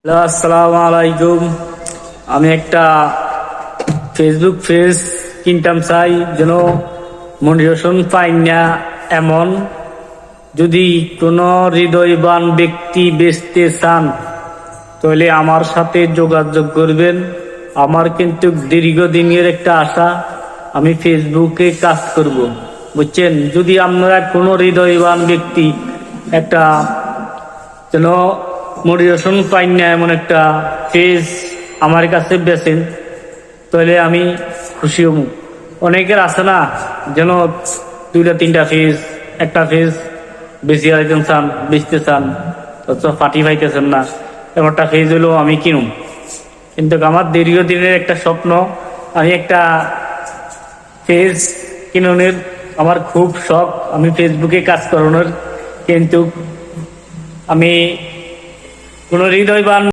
Hello, আসসালামু আলাইকুম। আমি একটা ফেসবুক পেজ কিনতাম চাই, যেন মোটিভেশন পাই না এমন। যদি কোনো হৃদয়বান ব্যক্তি বেচতে চান তাহলে আমার সাথে যোগাযোগ করবেন। আমার কিন্তু দীর্ঘদিনের একটা আশা, আমি ফেসবুকে কাজ করব, বুঝছেন। যদি আপনারা কোনো হৃদয়বান ব্যক্তি একটা যেন মোটিভেশন পাই না এমন একটা পেজ আমার কাছে বেছেন তাহলে আমি খুশি হব। অনেকের আছে না, যেন দুইটা তিনটা পেজ, একটা পেজ বেশি আরেকজন চান, বেচতে চান, অথচ পার্টি পাইতেছেন না। এমনটা পেজ হলো আমি কিনুম, কিন্তু আমার দীর্ঘদিনের একটা স্বপ্ন, আমি একটা পেজ কিনুনের আমার খুব শখ, আমি ফেসবুকে কাজ করানোর। কিন্তু আমি কোনো হৃদয়বান